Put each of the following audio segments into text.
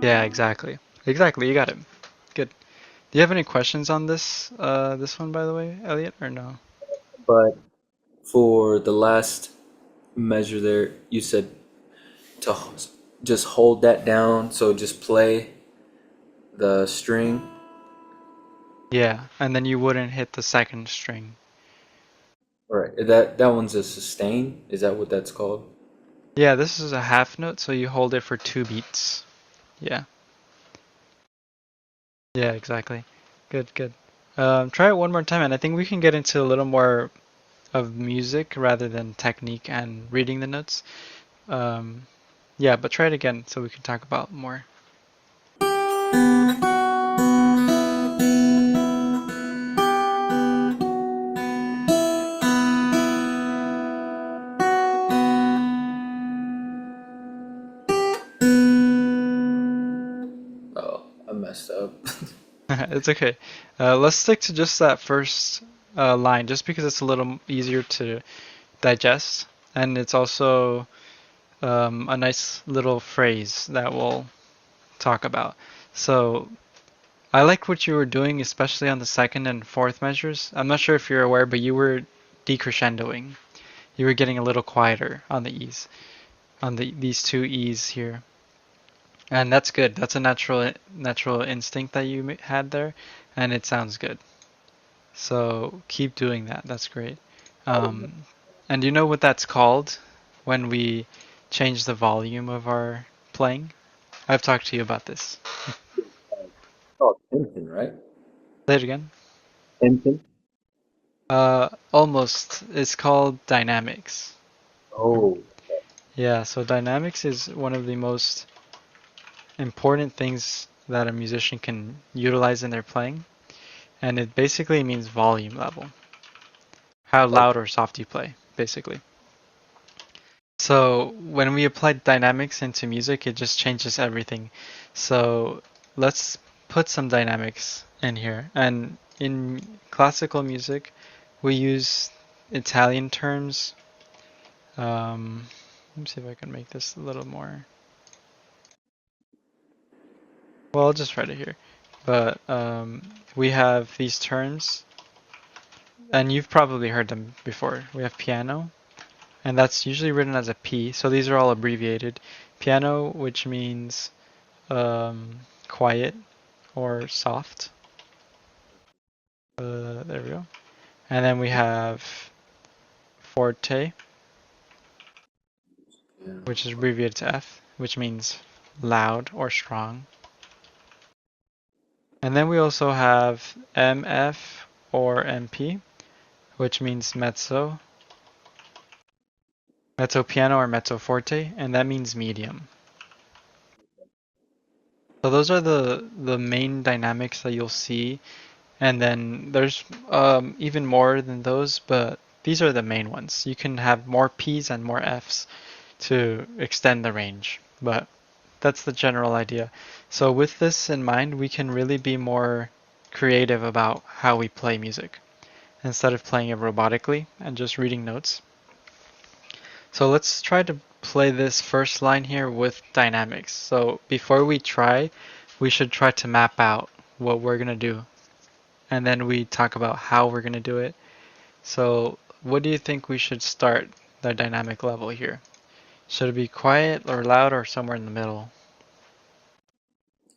Yeah, exactly. Exactly, you got it. Good. Do you have any questions on this one, by the way, Elliot, or no? But for the last measure there, you said to just hold that down, so just play the string. Yeah, and then you wouldn't hit the second string. All right, that one's a sustain. Is that what that's called? Yeah, this is a half note, so you hold it for 2 beats. Yeah. Yeah, exactly. Good, good. Try it one more time, and I think we can get into a little more of music rather than technique and reading the notes. Um, yeah, but try it again so we can talk about more. Oh, I messed up. It's okay. Let's stick to just that first line, just because it's a little easier to digest, and it's also a nice little phrase that we'll talk about. So I like what you were doing, especially on the second and fourth measures. I'm not sure if you're aware, but you were decrescendoing. You were getting a little quieter on the E's, on these two E's here. And that's good. That's a natural instinct that you had there, and it sounds good. So keep doing that. That's great. Um, and do you know what that's called when we change the volume of our playing? I've talked to you about this. Oh, Timpton, right? Say it again. Timpton. Almost. It's called dynamics. Oh, Yeah, so dynamics is one of the most important things that a musician can utilize in their playing, and it basically means volume level. How loud okay. or soft you play, basically. So when we apply dynamics into music, it just changes everything. So let's put some dynamics in here. And in classical music, we use Italian terms. Let me see if I can make this a little more. Well, I'll just write it here. But we have these terms, and you've probably heard them before. We have piano, and that's usually written as a P. So these are all abbreviated. Piano, which means quiet or soft. There we go. And then we have forte, Yeah. which is abbreviated to F, which means loud or strong. And then we also have MF or MP, which means mezzo piano or mezzo forte, and that means medium. So those are the main dynamics that you'll see, and then there's even more than those, but these are the main ones. You can have more P's and more F's to extend the range, but that's the general idea. So with this in mind, we can really be more creative about how we play music instead of playing it robotically and just reading notes. So let's try to play this first line here with dynamics. So before we try, we should try to map out what we're going to do. And then we talk about how we're going to do it. So what do you think we should start the dynamic level here? Should it be quiet or loud or somewhere in the middle?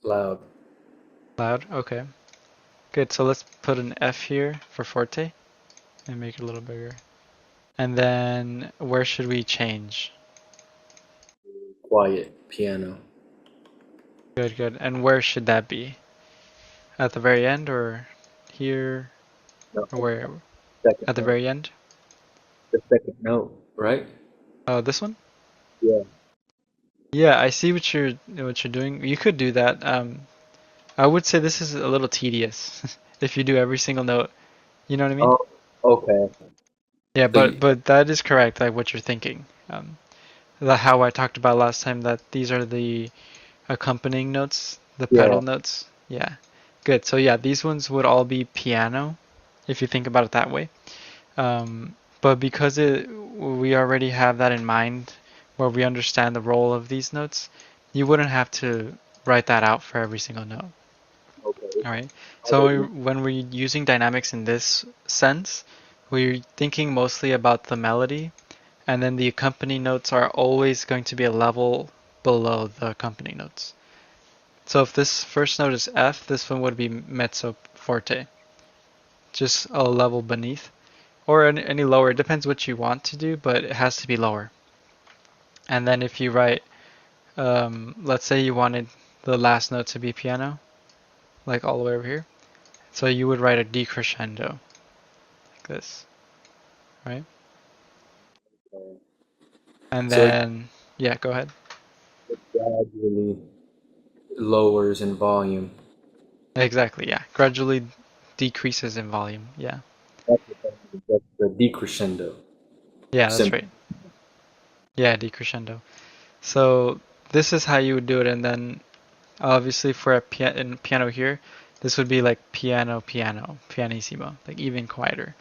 Loud. Loud? Okay. Good. So let's put an F here for forte and make it a little bigger. And then where should we change? Quiet. Piano. Good, good. And where should that be? At the very end or here No, or where? second At the note. very end? The second note, right? Oh, this one? Yeah. Yeah, I see what you're doing. You could do that. I would say this is a little tedious if you do every single note. You know what I mean? Oh, okay. Yeah, So but that is correct, like what you're thinking. How I talked about last time that these are the accompanying notes, the yeah. pedal notes. Yeah, good. So yeah, these ones would all be piano, if you think about it that way. But because we already have that in mind, where we understand the role of these notes, you wouldn't have to write that out for every single note. Okay. All right. How So does it? when we're using dynamics in this sense, we're thinking mostly about the melody, and then the accompanying notes are always going to be a level below the accompanying notes. So if this first note is F, this one would be mezzo forte, just a level beneath, or any lower. It depends what you want to do, but it has to be lower. And then if you write, let's say you wanted the last note to be piano, like all the way over here. So you would write a decrescendo, like this, right? And So it then, yeah, go ahead. gradually lowers in volume. Exactly, yeah. Gradually decreases in volume, yeah. That's the decrescendo Yeah, that's symbol. right. Yeah, decrescendo. So this is how you would do it, and then obviously for in piano here, this would be like piano, piano, pianissimo, like even quieter.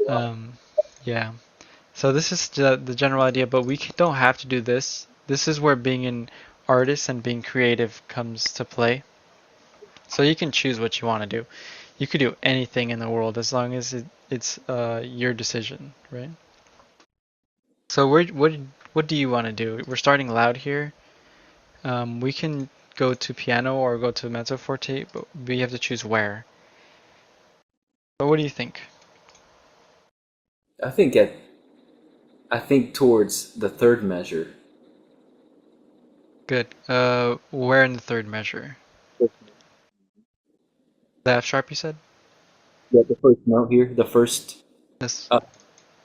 Um, yeah. So this is the general idea, but we don't have to do this. This is where being an artist and being creative comes to play. So you can choose what you want to do. You could do anything in the world as long as it's your decision, right? So what do you want to do? We're starting loud here. We can go to piano or go to mezzo forte, but we have to choose where. But what do you think? I think at I think towards the third measure. Good. Where in the third measure? The F sharp you said? Yeah, the first note here, the first, This. uh,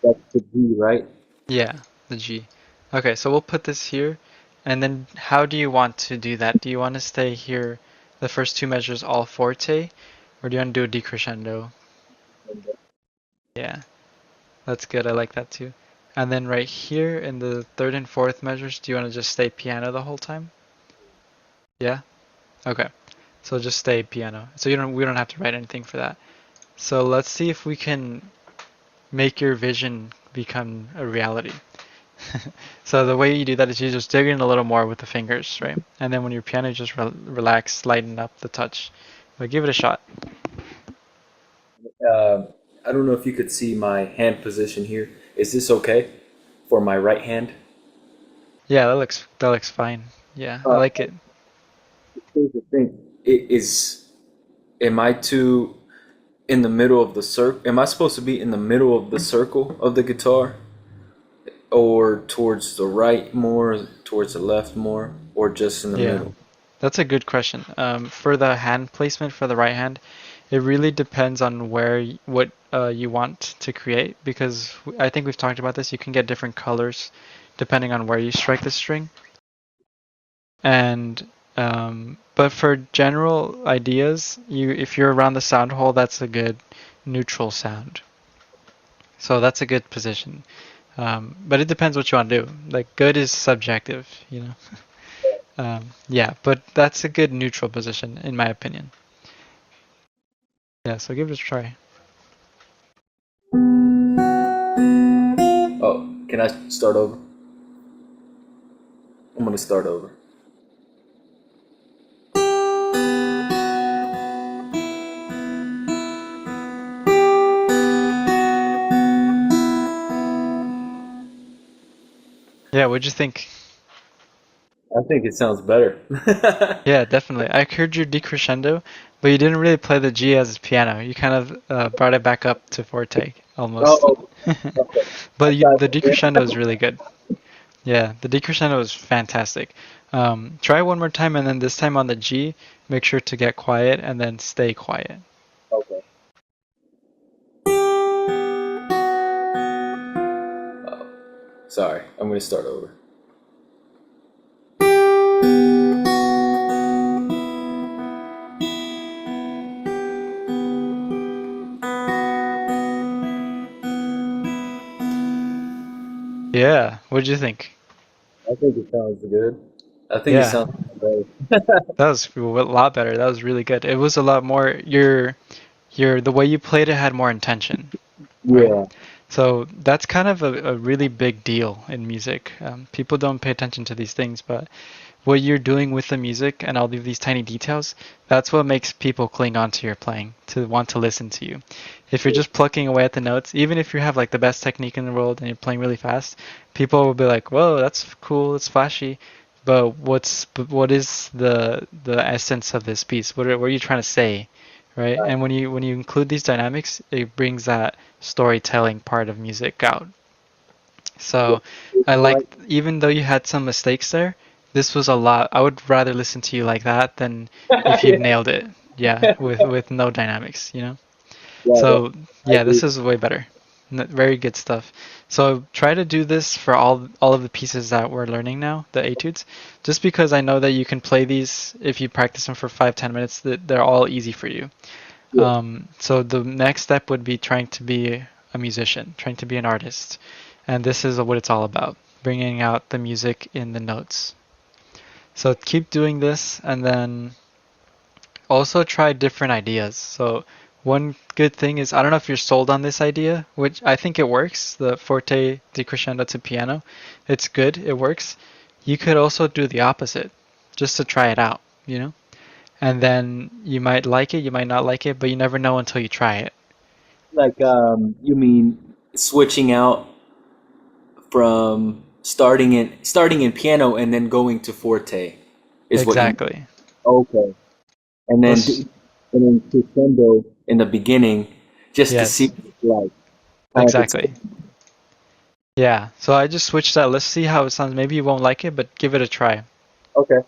that's the G, right? Yeah, the G. Okay, so we'll put this here. And then how do you want to do that? Do you want to stay here, the first two measures all forte, or do you want to do a decrescendo? Yeah, that's good. I like that too. And then right here in the third and fourth measures, do you want to just stay piano the whole time? Yeah? Okay. So just stay piano. So we don't have to write anything for that. So let's see if we can make your vision become a reality. So the way you do that is you just dig in a little more with the fingers, right? And then when your piano, you just relax, lighten up the touch. But give it a shot. Uh, I don't know if you could see my hand position here. Is this okay for my right hand? Yeah, that looks fine. Yeah, I Uh, like it. Here's the thing. Am I too in the middle of the circle? Am I supposed to be in the middle of the circle of the guitar? Or towards the right more, towards the left more, or just in the Yeah, middle? that's a good question. For the hand placement for the right hand, it really depends on what you want to create because I think we've talked about this. You can get different colors depending on where you strike the string. And but for general ideas, if you're around the sound hole, that's a good neutral sound. So that's a good position. But it depends what you want to do. Like good is subjective, you know. Yeah, but that's a good neutral position in my opinion. Yeah, so give it a try. Oh, can I start over? I'm gonna start over. Yeah, what'd you think? I think it sounds better. Yeah, definitely. I heard your decrescendo, but you didn't really play the G as a piano. You kind of brought it back up to forte almost. Oh, okay. But I thought, the decrescendo is really good. Yeah, the decrescendo is fantastic. Try one more time, and then this time on the G, make sure to get quiet and then stay quiet. okay. Oh, sorry, I'm gonna start over. Yeah, what'd you think? I think it sounds good. I think it Yeah, sounds better. that was a lot better. That was really good. It was a lot more. The way you played it had more intention, right? Yeah. So that's kind of a really big deal in music. People don't pay attention to these things, but what you're doing with the music and all of these tiny details, that's what makes people cling on to your playing, to want to listen to you. If you're just plucking away at the notes, even if you have like the best technique in the world and you're playing really fast, people will be like, "Whoa, that's cool, it's flashy." But what is the essence of this piece? What are you trying to say, right? And when you include these dynamics, it brings that storytelling part of music out. Yeah. So It's I like, like even though you had some mistakes there, this was a lot. I would rather listen to you like that than if you've yeah, nailed it. Yeah, with no dynamics, you know? yeah, So I yeah, agree. this is way better. Very good stuff. So try to do this for all of the pieces that we're learning now, the etudes, just because I know that you can play these if you practice them for 5-10 minutes. That they're all easy for you. Yeah. So the next step would be trying to be a musician, trying to be an artist. And this is what it's all about, bringing out the music in the notes. So keep doing this and then also try different ideas. So one good thing is, I don't know if you're sold on this idea, which I think it works, the forte decrescendo to piano. It's good, it works. You could also do the opposite, just to try it out, you know? And then you might like it, you might not like it, but you never know until you try it. Like you mean switching out from starting in piano and then going to forte is what you Exactly. okay. And then Let's, and then crescendo in the beginning just to see yes, what it's like. Kind of like it's exactly. Yeah, so I just switched that. Let's see how it sounds. Maybe you won't like it, but give it a try. okay.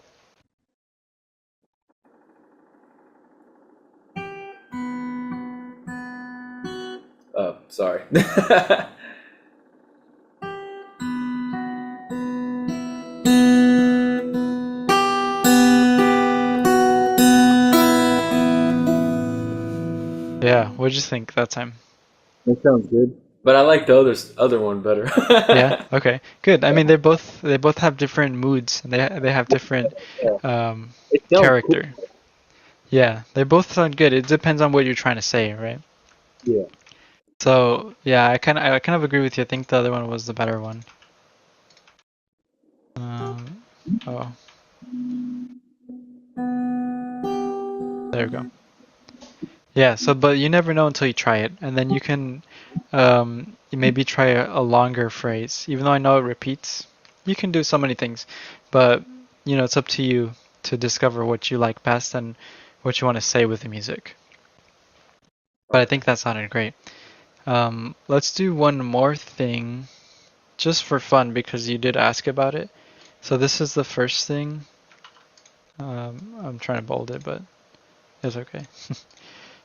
Sorry. Yeah, what'd you think that time? That sounds good. But I like the other one better. Yeah, okay, good. I mean, they both have different moods and they have different Yeah. um, It sounds cool. character. Yeah, they both sound good. It depends on what you're trying to say, right? Yeah. So yeah, I kind of agree with you. I think the other one was the better one. Oh, there we go. Yeah, so but you never know until you try it, and then you can you maybe try a longer phrase. Even though I know it repeats, you can do so many things, but it's up to you to discover what you like best and what you want to say with the music. But I think that sounded great. Let's do one more thing just for fun because you did ask about it. So this is the first thing. I'm trying to bold it, but it's okay.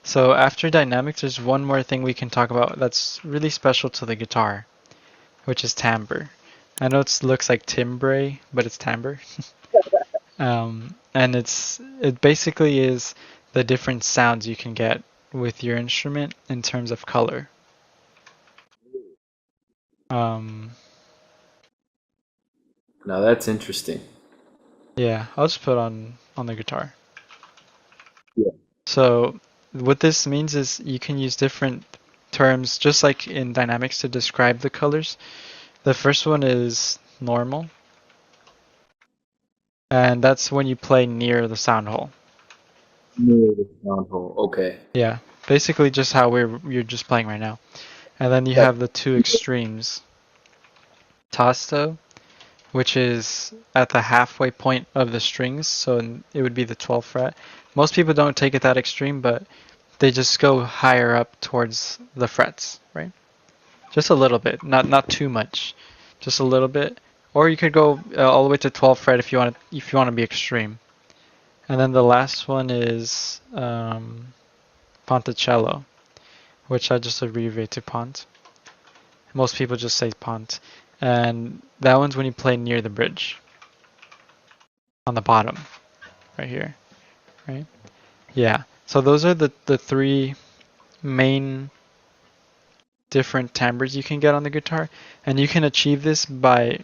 So after dynamics, there's one more thing we can talk about that's really special to the guitar, which is timbre. I know it looks like timbre, but it's timbre. And it basically is the different sounds you can get with your instrument in terms of color. Um, Now that's interesting. yeah, I'll just put on the guitar. Yeah. So what this means is you can use different terms, just like in dynamics, to describe the colors. The first one is normal, and that's when you play near the sound hole. Near the sound hole. Okay. Yeah, basically just how you're just playing right now. And then you Like, have the two extremes. Tasto, which is at the halfway point of the strings, so it would be the 12th fret. Most people don't take it that extreme, but they just go higher up towards the frets, right? Just a little bit, not too much, just a little bit. Or you could go all the way to 12th fret if you want to be extreme. And then the last one is Ponticello, which I just abbreviate to Pont. Most people just say Pont. And that one's when you play near the bridge on the bottom, right here, right? Yeah. So those are the three main different timbres you can get on the guitar. And you can achieve this by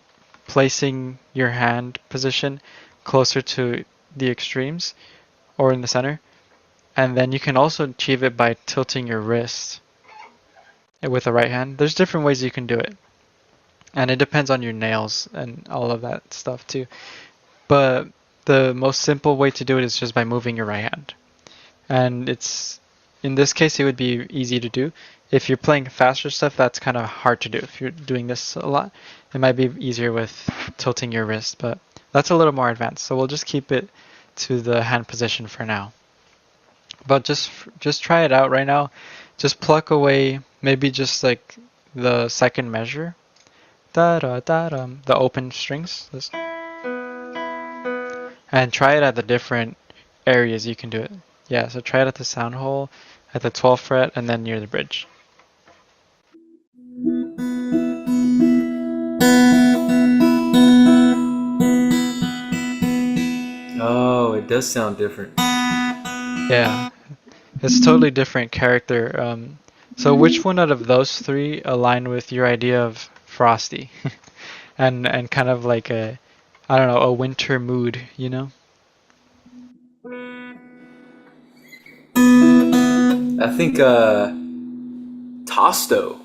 placing your hand position closer to the extremes or in the center. And then you can also achieve it by tilting your wrist with the right hand. There's different ways you can do it, and it depends on your nails and all of that stuff too. But the most simple way to do it is just by moving your right hand. And it's in this case it would be easy to do. If you're playing faster stuff, that's kind of hard to do. If you're doing this a lot, it might be easier with tilting your wrist, but that's a little more advanced. So we'll just keep it to the hand position for now. But just try it out right now. Just pluck away maybe just like the second measure, da da da da, the open strings, and try it at the different areas you can do it. Yeah, so try it at the sound hole, at the 12th fret, and then near the bridge. Oh, it does sound different. Yeah, it's totally different character. So which one out of those three align with your idea of frosty, and kind of like a, I don't know, a winter mood, you know? I think Tosto.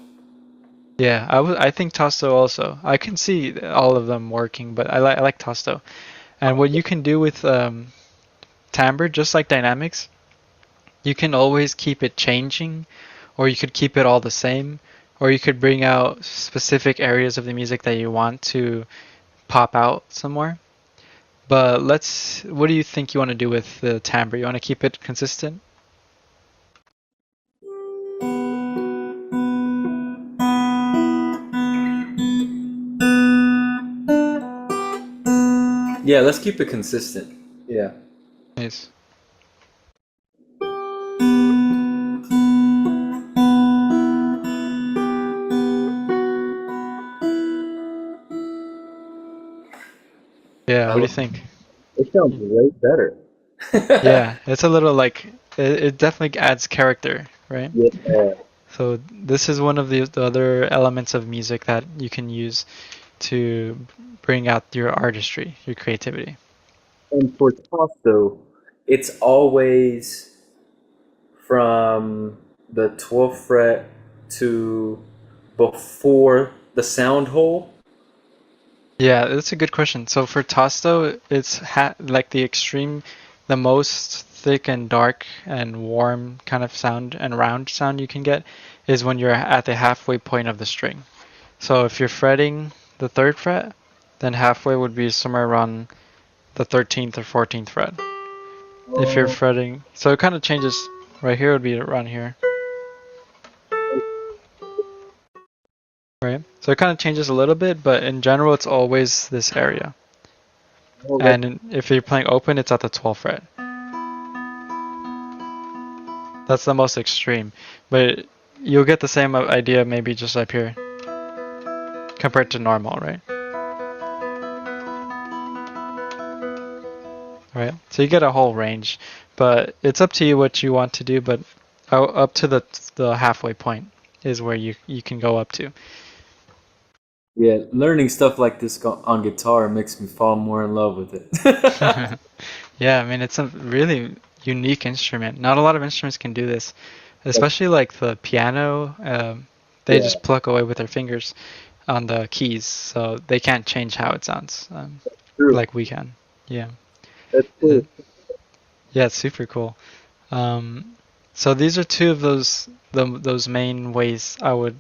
Yeah, I think Tasto also. I can see all of them working, but I like Tasto. And what you can do with timbre, just like dynamics, you can always keep it changing, or you could keep it all the same, or you could bring out specific areas of the music that you want to pop out some more. But what do you think you want to do with the timbre? You want to keep it consistent? Yeah, let's keep it consistent. Yeah. Nice. Yeah, I what do you love think? it. Sounds way better. Yeah, it's a little like it definitely adds character, right? Yeah. So this is one of the other elements of music that you can use to bring out your artistry, your creativity. And for Tosto, it's always from the 12th fret to before the sound hole. Yeah, that's a good question. So for Tosto, it's like the extreme, the most thick and dark and warm kind of sound and round sound you can get is when you're at the halfway point of the string. So if you're fretting the third fret, then halfway would be somewhere around the 13th or 14th fret. If you're fretting, so it kind of changes. Right here would be around here, right? So it kind of changes a little bit, but in general, it's always this area. Oh, And if you're playing open, it's at the 12th fret. That's the most extreme, but you'll get the same idea maybe just up here compared to normal, right? Right. So you get a whole range, but it's up to you what you want to do. But up to the halfway point is where you can go up to. yeah, learning stuff like this on guitar makes me fall more in love with it. Yeah, I mean it's a really unique instrument. Not a lot of instruments can do this, especially like the piano. They Yeah, just pluck away with their fingers on the keys, so they can't change how it sounds, true. like we can. Yeah. That's Uh, cool. yeah, it's super cool. So these are two of those main ways I would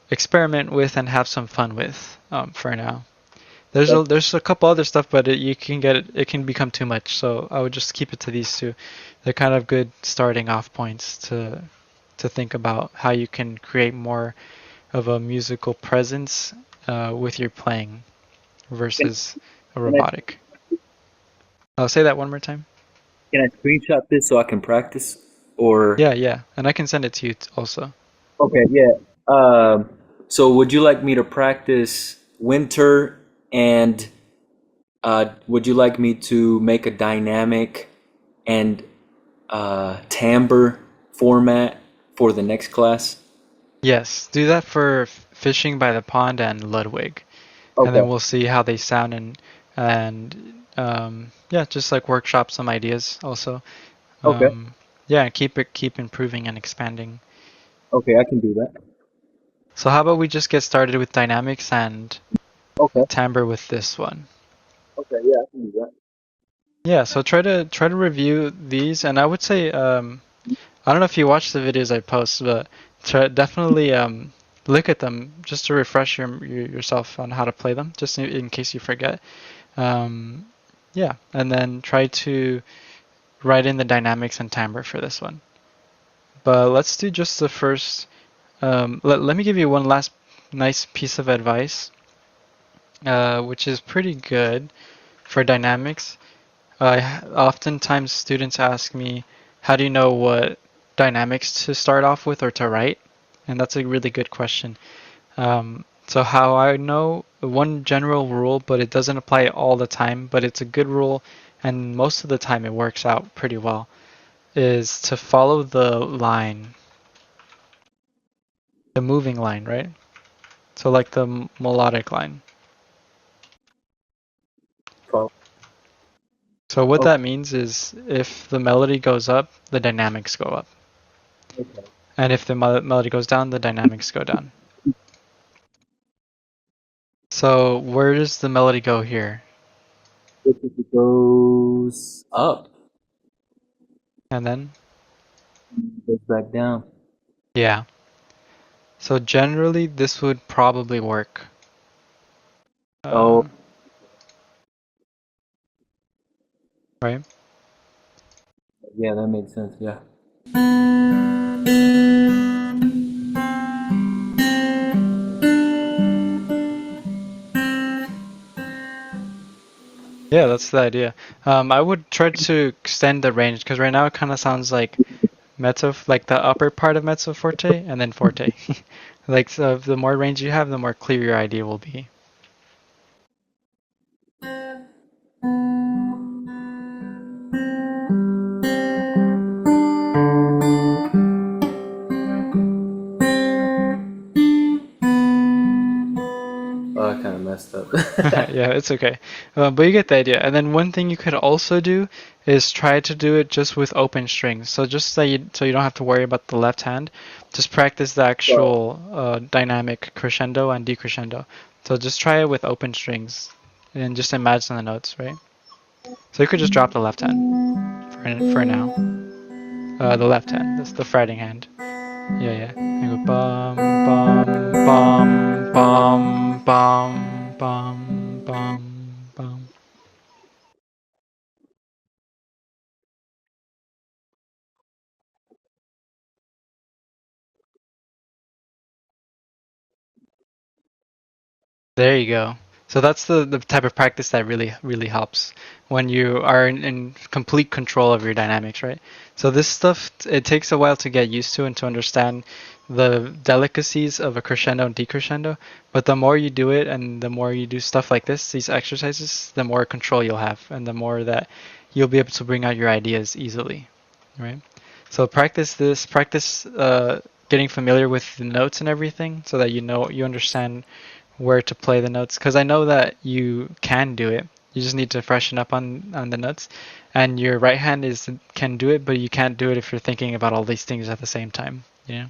experiment with and have some fun with for now. That's There's a couple other stuff, but you can get it can become too much. So I would just keep it to these two. They're kind of good starting off points to think about how you can create more of a musical presence with your playing can, versus a can I robotic. I'll say that one more time. can I screenshot this so I can practice? Or Yeah, yeah, and I can send it to you also. okay, yeah. Um, so would you like me to practice winter and would you like me to make a dynamic and timbre format for the next class? Yes, do that for Fishing by the Pond and Ludwig, and then Okay. we'll see how they sound and yeah, just like workshop some ideas also. Okay. Yeah, keep improving and expanding. Okay, I can do that. So how about we just get started with dynamics and Okay. timbre with this one? Okay. Yeah, I can do that. Yeah, so try to review these, and I would say I don't know if you watch the videos I post, but definitely look at them just to refresh yourself on how to play them, just in case you forget. Um, yeah, and then try to write in the dynamics and timbre for this one. But let's do just the first. Let me give you one last nice piece of advice, which is pretty good for dynamics. Oftentimes students ask me, how do you know what dynamics to start off with or to write? And that's a really good question. So how I know, one general rule, but it doesn't apply all the time, but it's a good rule, and most of the time it works out pretty well, is to follow the line, the moving line, right? So like the melodic line. Follow. So what Okay. that means is if the melody goes up, the dynamics go up. Okay. And if the melody goes down, the dynamics go down. So where does the melody go here? If it goes up, And then, it goes back down. yeah. So generally, this would probably work. Oh, Um, right? yeah, that makes sense. Yeah. Yeah, that's the idea. I would try to extend the range because right now it kind of sounds like mezzo, like the upper part of mezzo forte and then forte. Like so the more range you have, the more clear your idea will be. Oh, I kind of messed up. Yeah, it's okay. But you get the idea. And then one thing you could also do is try to do it just with open strings. So just so you don't have to worry about the left hand, just practice the So, actual dynamic crescendo and decrescendo. So just try it with open strings and just imagine the notes, right? So you could just drop the left hand for now. The left hand, that's the fretting hand. Yeah, yeah. And go bum bum bum bum bum bum bum bum. There you go. So that's the type of practice that really helps when you are in complete control of your dynamics, right? So this stuff it takes a while to get used to and to understand the delicacies of a crescendo and decrescendo, but the more you do it and the more you do stuff like this, these exercises, the more control you'll have and the more that you'll be able to bring out your ideas easily, right? So practice this, practice getting familiar with the notes and everything so that you understand where to play the notes because I know that you can do it. You just need to freshen up on the notes, and your right hand is can do it, but you can't do it if you're thinking about all these things at the same time. Yeah,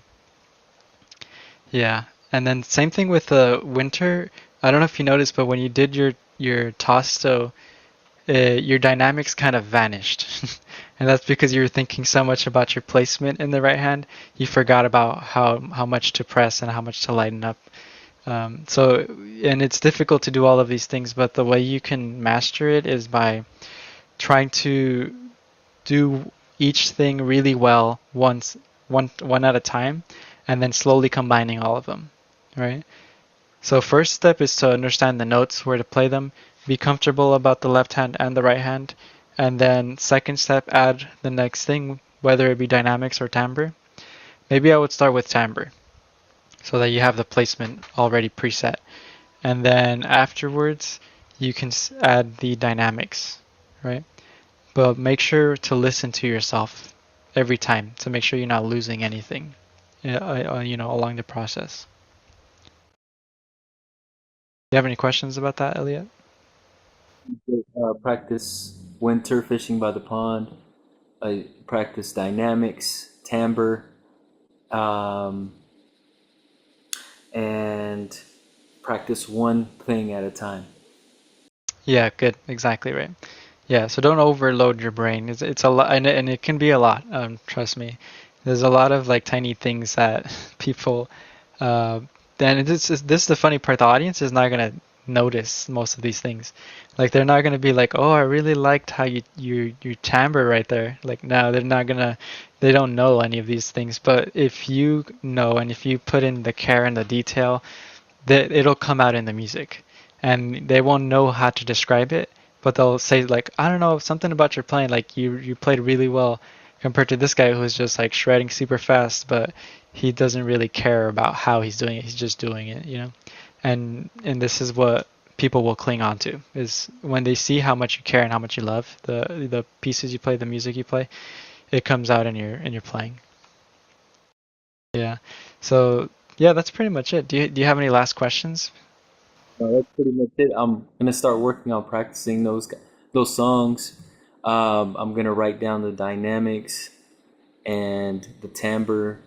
yeah. And then same thing with the winter. I don't know if you noticed, but when you did your tosto, your dynamics kind of vanished, and that's because you were thinking so much about your placement in the right hand, you forgot about how much to press and how much to lighten up. And it's difficult to do all of these things, but the way you can master it is by trying to do each thing really well one at a time, and then slowly combining all of them, right? So first step is to understand the notes, where to play them, be comfortable about the left hand and the right hand, and then second step, add the next thing, whether it be dynamics or timbre. Maybe I would start with timbre, so that you have the placement already preset. And then afterwards, you can add the dynamics, right? But make sure to listen to yourself every time to make sure you're not losing anything, along the process. Do you have any questions about that, Eliot? practice winter fishing by the pond. I practice dynamics, timbre, um, and practice one thing at a time. Yeah, good. Exactly right. Yeah, so don't overload your brain. It's a lot, and it can be a lot. Trust me. There's a lot of like tiny things that people. Uh, then this is the funny part. The audience is not gonna notice most of these things. Like they're not gonna be like, oh, I really liked how you timbre right there. Like no, they're not gonna. They don't know any of these things. But if you know, and if you put in the care and the detail, that it'll come out in the music, and they won't know how to describe it, but they'll say like, I don't know, something about your playing, like you played really well compared to this guy who's just like shredding super fast, but he doesn't really care about how he's doing it. He's just doing it, you know. And this is what people will cling on to is when they see how much you care and how much you love the pieces you play, the music you play, it comes out in your playing. Yeah. So yeah, that's pretty much it. Do you have any last questions? No, that's pretty much it. I'm gonna start working on practicing those songs. I'm gonna write down the dynamics and the timbre,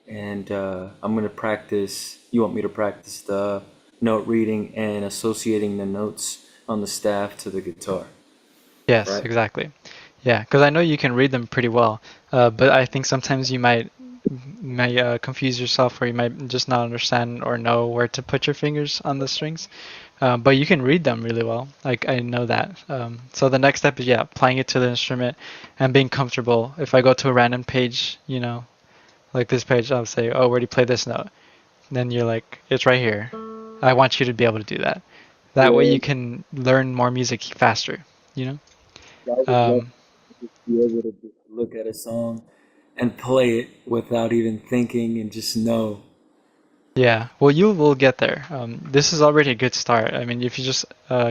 and I'm gonna practice. You want me to practice the note reading and associating the notes on the staff to the guitar, Yes, right? exactly. Yeah, because I know you can read them pretty well, but I think sometimes you might confuse yourself, or you might just not understand or know where to put your fingers on the strings. But you can read them really well. Like I know that. So the next step is yeah, applying it to the instrument and being comfortable. If I go to a random page, you know, like this page, I'll say, "Oh, where do you play this note?" Then you're like, "It's right here." I want you to be able to do that. That way Yeah, you can learn more music faster. You know. I would love Um, to be able to just look at a song and play it without even thinking and just know. Yeah, well, you will get there. This is already a good start. I mean, if you're just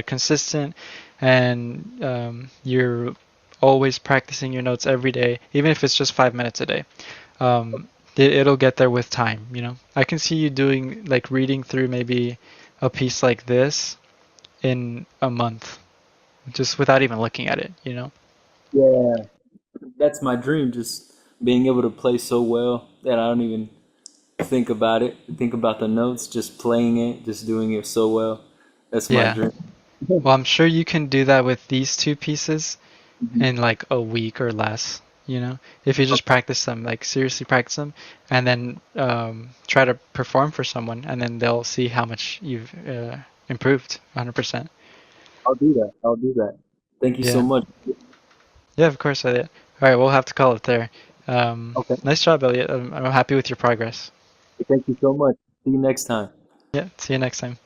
consistent and you're always practicing your notes every day, even if it's just 5 minutes a day, it'll get there with time, you know? I can see you doing, like, reading through maybe a piece like this in a month, just without even looking at it, you know? Yeah, that's my dream. Just being able to play so well that I don't even think about it, think about the notes, just playing it, just doing it so well. That's my Yeah. dream. Well, I'm sure you can do that with these two pieces Mhm. in like a week or less, you know, if you just practice them, like seriously practice them, and then try to perform for someone, and then they'll see how much you've improved 100%. I'll do that. I'll do that. Thank you so Yeah. much. Yeah, of course I did. All right, we'll have to call it there. Okay. Nice job, Elliot. I'm happy with your progress. Thank you so much. See you next time. Yeah, see you next time.